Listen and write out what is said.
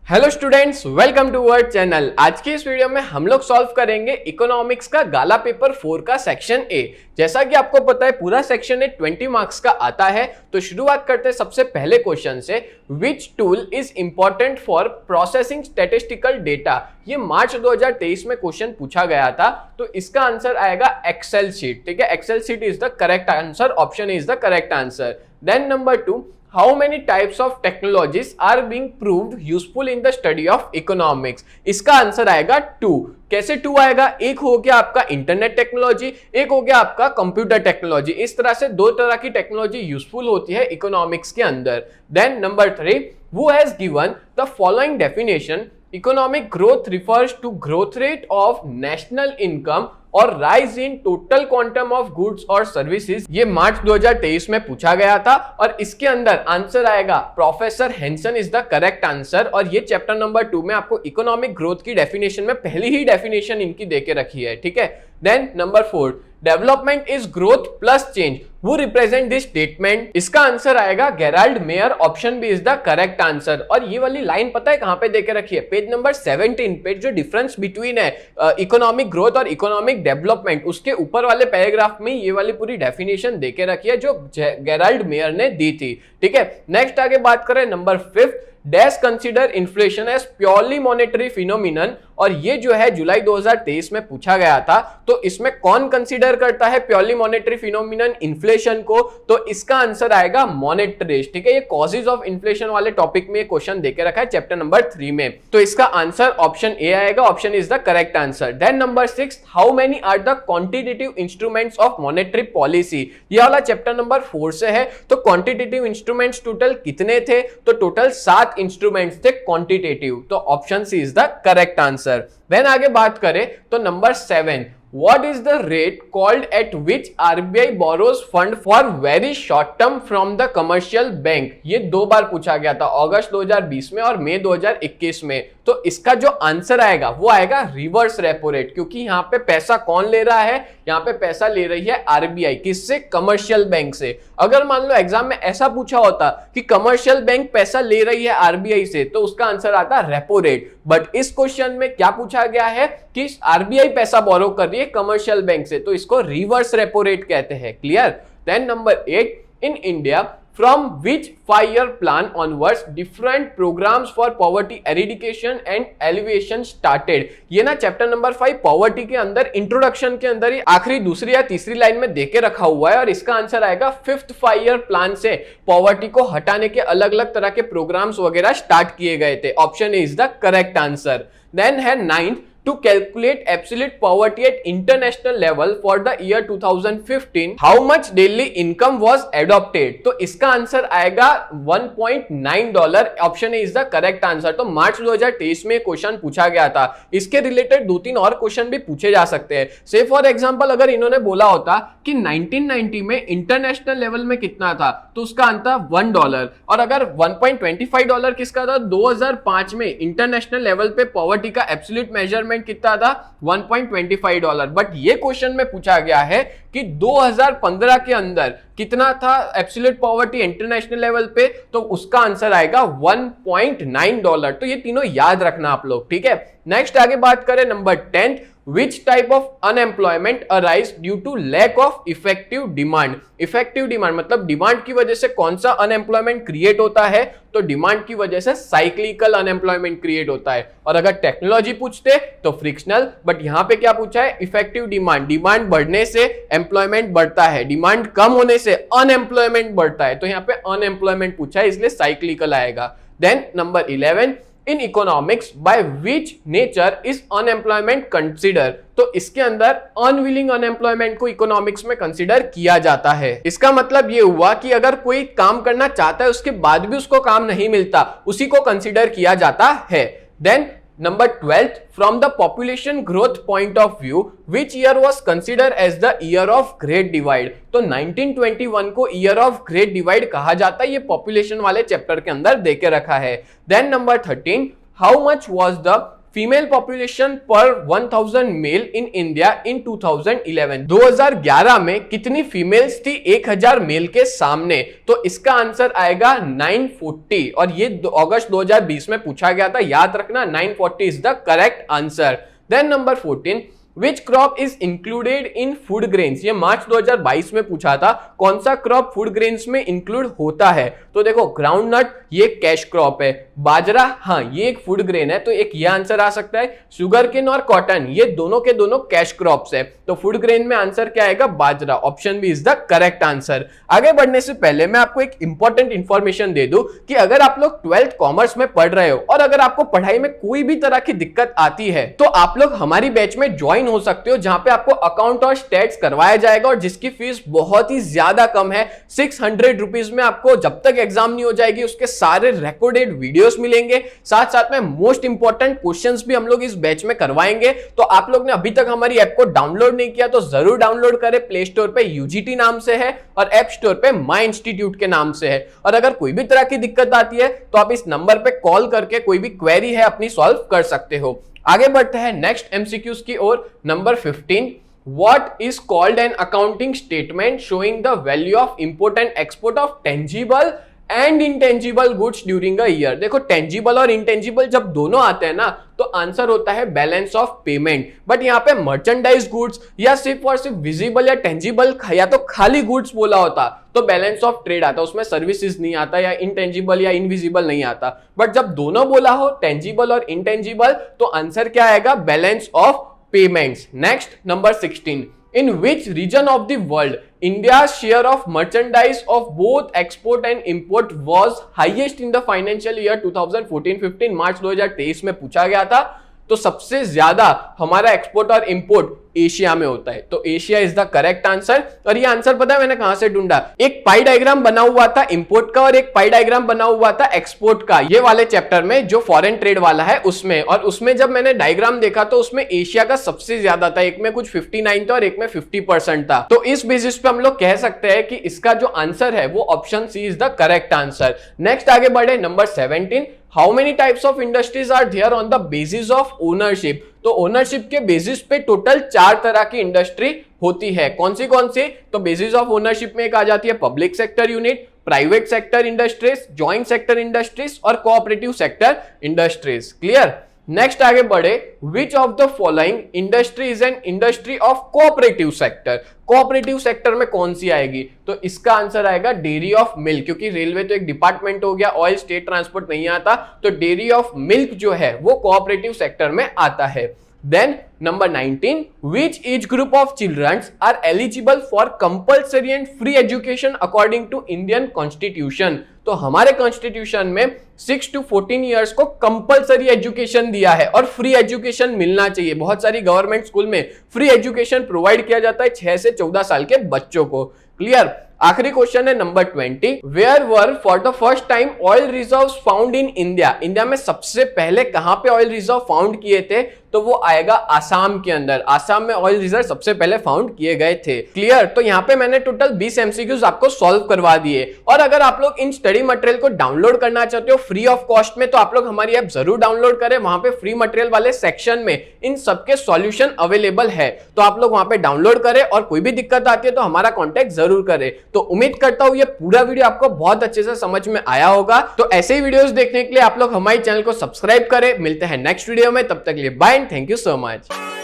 Hello students, welcome to our channel. आज की इस वीडियो में हम लोग सॉल्व करेंगे इकोनॉमिक्स का गाला पेपर 4 का सेक्शन ए। जैसा कि आपको पता है पूरा सेक्शन ए 20 मार्क्स का आता है। तो शुरुआत करते हैं सबसे पहले क्वेश्चन से। Which tool is important for processing statistical data. ये मार्च 2023 में क्वेश्चन पूछा गया था, तो इसका आंसर आएगा एक्सेल शीट। ठीक है, excel sheet is the correct answer, option is the correct answer. Then number 2, how many types of technologies are being proved useful in the study of economics। इसका answer आएगा 2। कैसे 2 आएगा? एक हो गया आपका इंटरनेट टेक्नोलॉजी, एक हो गया आपका कंप्यूटर टेक्नोलॉजी। इस तरह से दो तरह की टेक्नोलॉजी यूजफुल होती है इकोनॉमिक्स के अंदर। Then number 3, who has given the following definition। Economic growth refers to growth rate of national income और rise in total quantum of goods और सर्विसेज। ये मार्च 2023 में पूछा गया था और इसके अंदर आंसर आएगा professor Henson is the correct answer. और ये चैप्टर नंबर 2 में आपको इकोनॉमिक ग्रोथ की डेफिनेशन में पहली ही डेफिनेशन इनकी देके रखी है। ठीक है। Then number 4, development is growth plus change, who represent this statement. इसका आंसर आएगा Gerald Meier, option B is the correct answer. और ये वाली लाइन पता है कहां पे देके रखी है? पेज नंबर 17 पे जो डिफरेंस बिटवीन है इकोनॉमिक ग्रोथ और इकोनॉमिक डेवलपमेंट, उसके ऊपर वाले पैराग्राफ में ये वाली पूरी डेफिनेशन देके रखी है जो गेराल्ड मेयर ने दी थी। ठीक है। नेक्स्ट आगे बात करें number 5, dash consider inflation as purely monetary phenomenon. और ये जो है जुलाई 2023 में पूछा गया था, तो इसमें कौन कंसीडर करता है प्योरली मॉनेटरी फिनोमिनन इन्फ्लेशन को? तो इसका आंसर आएगा मॉनेटरिस्ट। ठीक है, ये कॉजेज ऑफ इन्फ्लेशन वाले टॉपिक में क्वेश्चन देके रखा है चैप्टर नंबर 3 में। तो इसका आंसर ऑप्शन ए आएगा, option is the correct answer. Then number 6, how many are the quantitative instruments of monetary policy. ये वाला चैप्टर नंबर 4 से है। तो क्वांटिटेटिव इंस्ट्रूमेंट्स टोटल कितने थे? तो टोटल 7 इंस्ट्रूमेंट्स थे क्वांटिटेटिव। तो option C is the correct answer. Then आगे बात करें तो number 7, What is the rate called at which RBI borrows fund for very short term from the commercial bank? ये 2 बार पूछा गया था, अगस्त 2020 में और मई 2021 में। तो इसका जो आंसर आएगा वो आएगा रिवर्स रेपो रेट, क्योंकि यहाँ पे पैसा कौन ले रहा है? यहाँ पे पैसा ले रही है आरबीआई। किससे? कमर्शियल बैंक से। अगर मान लो एग्जाम में ऐसा पूछा होता कि कमर्शियल बैंक पैसा ले रही है आरबीआई से, तो उसका आंसर आता रेपो रेट। बट इस क्वेश्चन में क्या पूछा गया है कि आरबीआई पैसा बोरो कर रही है कमर्शियल बैंक से, तो इसको रिवर्स रेपो रेट कहते हैं। Clear? Then number 8, in India from which 5-year plan onwards different programs for poverty eradication and alleviation started। ये ना चैप्टर नंबर 5 पॉवर्टी के अंदर इंट्रोडक्शन के अंदर ही आखिरी दूसरी या तीसरी लाइन में देके रखा हुआ है। और इसका आंसर आएगा 5th 5-year प्लान से पॉवर्टी को हटाने के अलग अलग तरह के प्रोग्राम्स वगैरह स्टार्ट किए गए थे। Option is the correct answer. Then है 9th, to calculate absolute poverty at international level for the year 2015 how much daily income was adopted। तो इसका आंसर आएगा $1.9। Option is the correct answer. तो मार्च 2023 में क्वेश्चन पूछा गया था। इसके रिलेटेड 2-3 और क्वेश्चन भी पूछे जा सकते हैं। से फॉर एग्जांपल अगर इन्होंने बोला होता कि 1990 में इंटरनेशनल लेवल में कितना था, तो उसका आंसर $1। और अगर $1.25 किसका था? 2005 में इंटरनेशनल लेवल पे पॉवर्टी का एब्सोल्यूट मेजरमेंट कितना था? $1.25। बट ये क्वेश्चन में पूछा गया है कि 2015 के अंदर कितना था एब्सोल्यूट पॉवर्टी इंटरनेशनल लेवल पे, तो उसका आंसर आएगा $1.9। तो ये तीनों याद रखना आप लोग। ठीक है। नेक्स्ट आगे बात करें number 10, Which type of unemployment arise due to lack of effective demand। Effective demand मतलब डिमांड की वजह से कौन सा अनएम्प्लॉयमेंट क्रिएट होता है? तो डिमांड की वजह से साइक्लिकल अनएम्प्लॉयमेंट क्रिएट होता है। और अगर टेक्नोलॉजी पूछते तो फ्रिक्शनल। बट यहां पे क्या पूछा है? Effective demand. डिमांड बढ़ने से एम्प्लॉयमेंट बढ़ता है, डिमांड कम होने से अनएम्प्लॉयमेंट बढ़ता है। तो यहाँ पे अनएम्प्लॉयमेंट पूछा है, इसलिए साइक्लिकल आएगा। Then number 11, in economics by which nature is unemployment consider. तो इसके अंदर अनविलिंग अनएम्प्लॉयमेंट को इकोनॉमिक्स में कंसिडर किया जाता है। इसका मतलब ये हुआ कि अगर कोई काम करना चाहता है उसके बाद भी उसको काम नहीं मिलता, उसी को कंसिडर किया जाता है। Then number 12, from the population growth point of view which year was considered as the year of great divide। तो 1921 को year of great divide कहा जाता है। ये population वाले चैप्टर के अंदर देके रखा है। Then number 13, how much was the female population पर 1000 मेल इन इंडिया इन 2011। 2011 में कितनी फीमेल्स थी 1000 मेल के सामने? तो इसका आंसर आएगा 940 और ये अगस्त 2020 में पूछा गया था, याद रखना 940 is the correct answer. Then number 14, Which crop is included in food grains? ये मार्च 2022 में पूछा था, कौन सा क्रॉप फूड ग्रेन्स में इंक्लूड होता है? तो देखो ग्राउंडनट ये कैश क्रॉप है, बाजरा हाँ ये एक फूड ग्रेन है, तो एक ये आंसर आ सकता है। शुगरकेन और कॉटन ये दोनों के दोनों कैश क्रॉप्स है, तो फूड ग्रेन में आंसर क्या आएगा? बाजरा। Option B is the correct answer. आगे बढ़ने से पहले मैं आपको एक इंपॉर्टेंट इंफॉर्मेशन दे दूं कि अगर आप लोग 12th कॉमर्स में पढ़ रहे हो और अगर आपको पढ़ाई में कोई भी तरह की दिक्कत आती है तो आप लोग हमारी बैच में ज्वाइन हो सकते हो, जहां पे आपको अकाउंट और स्टैट्स करवाया जाएगा और जिसकी फीस बहुत ही ज्यादा कम है। 600 रुपीज में आपको जब तक एग्जाम नहीं हो जाएगी उसके सारे रिकॉर्डेड वीडियोस मिलेंगे, साथ साथ में मोस्ट इंपॉर्टेंट क्वेश्चंस भी हम लोग इस बैच में करवाएंगे। तो आप लोग ने अभी तक हमारी ऐप को डाउनलोड नहीं किया तो जरूर डाउनलोड करें। प्ले स्टोर पे यूजीटी नाम से है और ऐप स्टोर पे माई इंस्टीट्यूट के नाम से है। और अगर कोई भी तरह की दिक्कत आती है तो आप इस नंबर पे कॉल करके कोई भी क्वेरी है अपनी सॉल्व कर सकते हो। आगे बढ़ते हैं नेक्स्ट एमसीक्यूज की ओर। Number 15, What is called an accounting statement showing the value of import and export of tangible and intangible goods during a year? देखो टेंजिबल और इंटेंजिबल जब दोनों आते हैं ना तो आंसर होता है बैलेंस ऑफ पेमेंट। बट यहाँ पे मर्चेंडाइज गुड्स या सिर्फ और सिर्फ विजिबल या टेंजिबल या तो खाली गुड्स बोला होता तो बैलेंस ऑफ ट्रेड आता, उसमें सर्विसेज नहीं आता या इंटेंजिबल या इनविजिबल नहीं आता। बट जब दोनों बोला हो टेंजिबल और इंटेंजिबल तो आंसर क्या आएगा? Balance of payments. Next, number 16. In which region of the world India's share of merchandise of both export and import was highest in the financial year 2014-15? मार्च 2023 में पूछा गया था। तो सबसे ज्यादा हमारा एक्सपोर्ट और इंपोर्ट एशिया में होता है, तो Asia is the correct answer. और ये आंसर पता है मैंने कहां से ढूंढा? एक पाई डायग्राम बना हुआ था इंपोर्ट का और एक पाई डायग्राम बना हुआ था एक्सपोर्ट का, ये वाले चैप्टर में जो फॉरेन ट्रेड वाला है उसमें। और उसमें जब मैंने डायग्राम देखा तो उसमें एशिया का सबसे ज्यादा था, एक में कुछ 59 था और एक में 50% था। तो इस बेसिस पे हम लोग कह सकते हैं कि इसका जो आंसर है वो option C is the correct answer. Next आगे बढ़े, number 17, how many types of industries are there on the basis of ownership? तो ओनरशिप के बेसिस पे टोटल 4 तरह की इंडस्ट्री होती है। कौन सी? तो बेसिस ऑफ ओनरशिप में एक आ जाती है public sector unit, private sector industries, joint sector industries और cooperative sector industries. Clear? Next आगे बढ़े, which of the following industry is an industry of cooperative sector? Cooperative sector में कौन सी आएगी? तो इसका आंसर आएगा डेयरी ऑफ मिल्क, क्योंकि रेलवे तो एक डिपार्टमेंट हो गया, ऑयल स्टेट ट्रांसपोर्ट नहीं आता, तो डेयरी ऑफ मिल्क जो है वो कोऑपरेटिव सेक्टर में आता है। Then number 19, which age group of children are eligible for compulsory and free education according to Indian Constitution? तो हमारे कॉन्स्टिट्यूशन में 6 to 14 इयर्स को कंपलसरी एजुकेशन दिया है और फ्री एजुकेशन मिलना चाहिए। बहुत सारी गवर्नमेंट स्कूल में फ्री एजुकेशन प्रोवाइड किया जाता है 6 से 14 साल के बच्चों को। क्लियर? आखिरी क्वेश्चन है number 20, where were for the first time oil reserves found in India? India में सबसे पहले कहां पे ऑयल रिजर्व फाउंड किए थे? तो वो आएगा आसाम के अंदर। आसाम में ऑयल रिजर्व सबसे पहले फाउंड किए गए थे। क्लियर? तो यहाँ पे मैंने टोटल 20 एमसीक्यूज आपको सॉल्व करवा दिए। और अगर आप लोग इन स्टडी मटेरियल को डाउनलोड करना चाहते हो फ्री ऑफ कॉस्ट में तो आप लोग हमारी ऐप जरूर डाउनलोड करें। वहां पे फ्री मटेरियल वाले सेक्शन में इन सबके सॉल्यूशन अवेलेबल है, तो आप लोग वहां पे डाउनलोड करें और कोई भी दिक्कत आती है तो हमारा कॉन्टेक्ट जरूर करें। तो उम्मीद करता हूं ये पूरा वीडियो आपको बहुत अच्छे से समझ में आया होगा। तो ऐसे ही वीडियोस देखने के लिए आप लोग हमारे चैनल को सब्सक्राइब करें। मिलते हैं नेक्स्ट वीडियो में, तब तक के लिए bye and thank you so much.